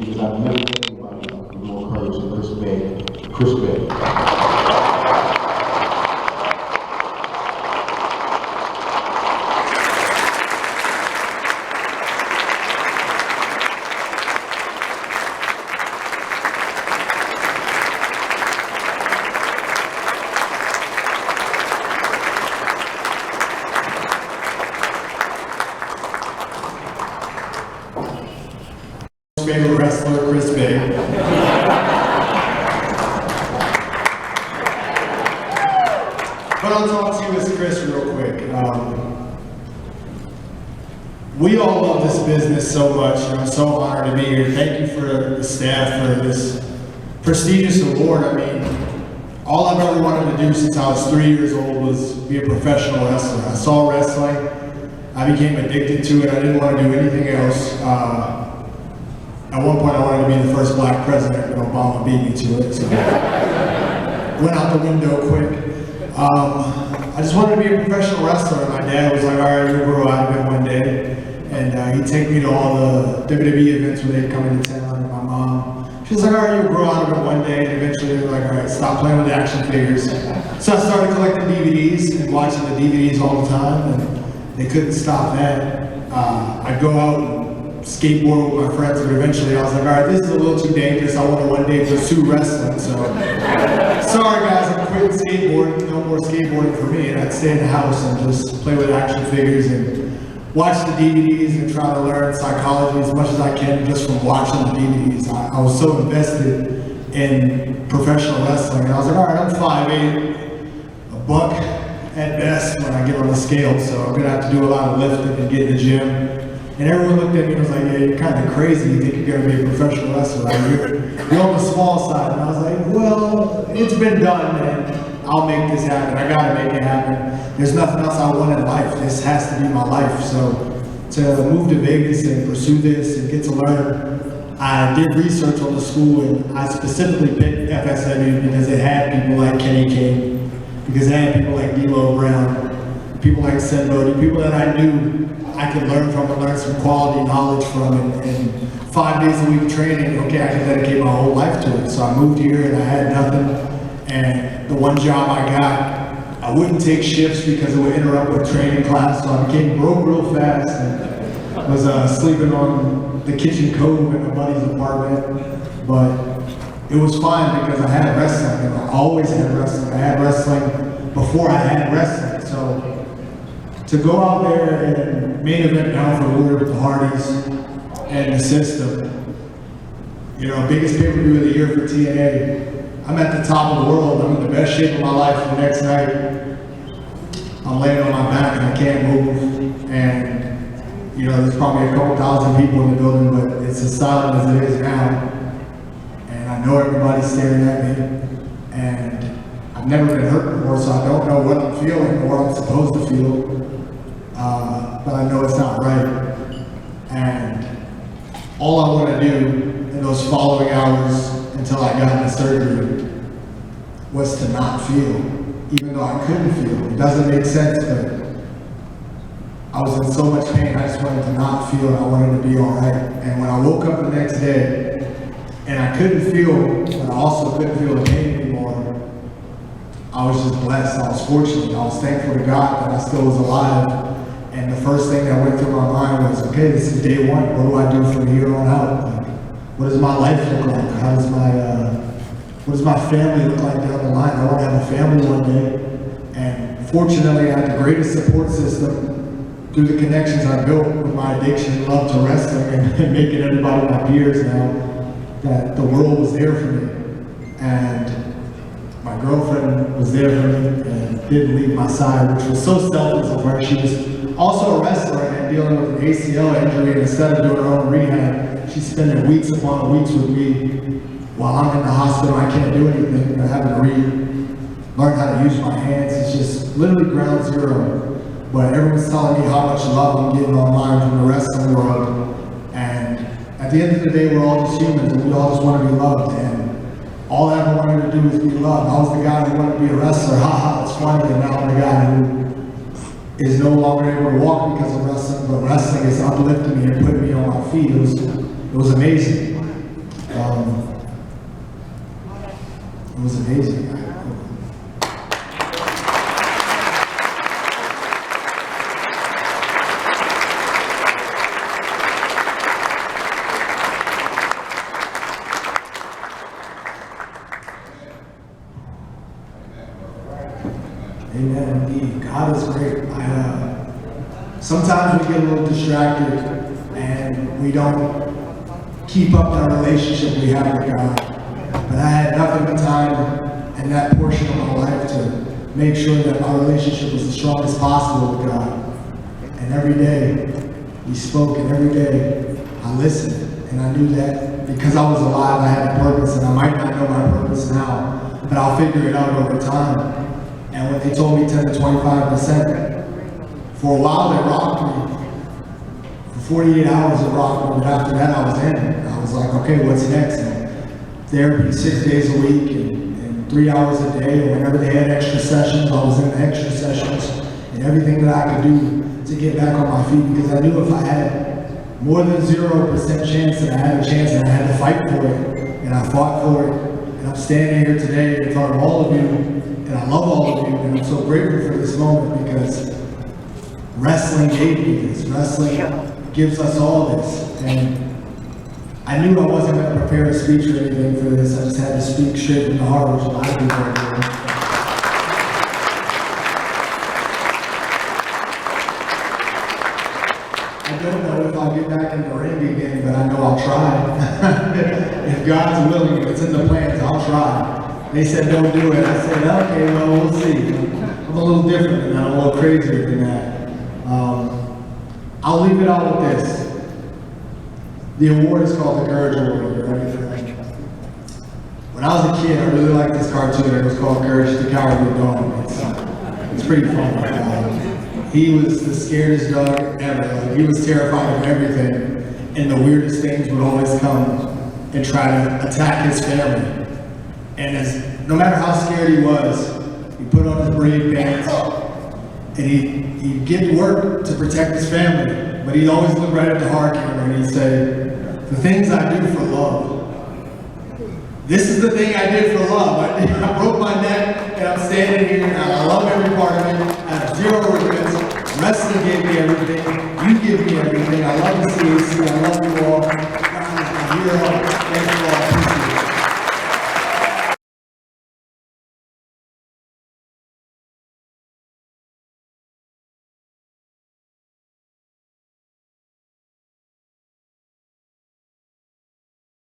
because I've never met anybody with more courage than Chris Bay. Chris Bay. Favorite wrestler, Chris Bay. But I'll talk to you as Chris real quick. We all love this business so much, and I'm so honored to be here. Thank you for the staff for this prestigious award. I mean, all I've ever wanted to do since I was 3 years old was be a professional wrestler. I saw wrestling, I became addicted to it, I didn't want to do anything else. At one point I wanted to be the first black president, but Obama beat me to it, so went out the window quick. I just wanted to be a professional wrestler, and my dad was like, all right, you'll grow out of it one day. And he'd take me to all the WWE events where they'd come into town, and my mom, she was like, all right, you'll grow out of it one day, and eventually they were like, all right, stop playing with action figures. So I started collecting DVDs and watching the DVDs all the time, and they couldn't stop that. I'd go out and skateboard with my friends, but eventually I was like, all right, this is a little too dangerous. I want to one day pursue wrestling, so sorry guys, I'm quitting skateboarding, no more skateboarding for me, and I'd stay in the house and just play with action figures and watch the DVDs and try to learn psychology as much as I can just from watching the DVDs. I was so invested in professional wrestling, and I was like, all right, I'm 5'8", a buck at best when I get on the scale, so I'm gonna have to do a lot of lifting and get in the gym. And everyone looked at me and was like, yeah, you're kind of crazy. You think you're going to be a professional wrestler. You're on the small side. And I was like, well, it's been done, and I'll make this happen. I got to make it happen. There's nothing else I want in life. This has to be my life. So to move to Vegas and pursue this and get to learn, I did research on the school, and I specifically picked FSW because it had people like Kenny King, because it had people like D'Lo Brown, people like Seth Bodie, people that I knew I could learn from and learn some quality knowledge from, and 5 days a week training, okay, I could dedicate my whole life to it. So I moved here and I had nothing, and the one job I got, I wouldn't take shifts because it would interrupt with training class, so I became broke real fast and was sleeping on the kitchen cove in my buddy's apartment. But it was fine because I had wrestling, and I always had wrestling. I had wrestling before I had wrestling, so to go out there and main event now for Warrior with the Hardys and the system, you know, biggest pay-per-view of the year for TNA. I'm at the top of the world. I'm in the best shape of my life. The next night, I'm laying on my back and I can't move. And, you know, there's probably a couple thousand people in the building, but it's as silent as it is now. And I know everybody's staring at me. And I've never been hurt before, so I don't know what I'm feeling or what I'm supposed to feel. But I know it's not right. And all I want to do in those following hours until I got the surgery was to not feel, even though I couldn't feel. It doesn't make sense, but I was in so much pain, I just wanted to not feel, and I wanted to be all right. And when I woke up the next day, and I couldn't feel, but I also couldn't feel the pain anymore, I was just blessed. I was fortunate. I was thankful to God that I still was alive. And the first thing that went through my mind was, okay, this is day one. What do I do from here on out? Like, what does my life look like? What does my family look like down the line? I want to have a family one day. And fortunately, I had the greatest support system through the connections I built with my addiction and love to wrestling and making everybody my peers now, that the world was there for me. And my girlfriend was there for me and didn't leave my side, which was so selfless of her. She was also a wrestler and dealing with an ACL injury, and instead of doing her own rehab, she's spending weeks upon weeks with me while I'm in the hospital. I can't do anything. I haven't learned how to use my hands. It's just literally ground zero. But everyone's telling me how much love I'm getting online from the wrestling world. And at the end of the day, we're all just humans, and we all just want to be loved. And all I ever wanted to do was be loved. I was the guy who wanted to be a wrestler. Haha, it's funny, and now I'm the guy who is no longer able to walk because of wrestling, but wrestling is uplifting me and putting me on my feet. It was amazing. It was amazing. Amen. Indeed. God is great. Sometimes we get a little distracted and we don't keep up that relationship we have with God. But I had nothing but time in that portion of my life to make sure that my relationship was the strongest possible with God. And every day we spoke, and every day I listened. And I knew that because I was alive, I had a purpose, and I might not know my purpose now, but I'll figure it out over time. And when they told me 10 to 25%, for a while they rocked me. For 48 hours it rocked me, but after that I was in. I was like, okay, what's next? And therapy 6 days a week and 3 hours a day. And whenever they had extra sessions, I was in the extra sessions. And everything that I could do to get back on my feet, because I knew if I had more than 0% chance that I had a chance, and I had to fight for it. And I fought for it. And I'm standing here today in front of all of you. And I love all of you, and I'm so grateful for this moment because wrestling gave me this. Wrestling gives us all this. And I knew I wasn't going to prepare a speech or anything for this. I just had to speak straight from the heart, which a lot of people are doing. I don't know if I'll get back in the ring again, but I know I'll try. If God's willing, if it's in the plans, I'll try. They said, don't do it. I said, okay, well, we'll see. I'm a little different than that. I'm a little crazier than that. I'll leave it all with this. The award is called the Courage Award. You ready for that? When I was a kid, I really liked this cartoon. It was called Courage the Cowardly Dog. It's pretty fun. He was the scariest dog ever. Like, he was terrified of everything. And the weirdest things would always come and try to attack his family. And no matter how scared he was, he put on his brave pants, and he'd get to work to protect his family. But he'd always look right at the hard camera and he'd say, the things I do for love. This is the thing I did for love. I broke my neck, and I'm standing here, and I love every part of it. I have zero regrets. Wrestling gave me everything. You give me everything. I love the CAC. I love you all.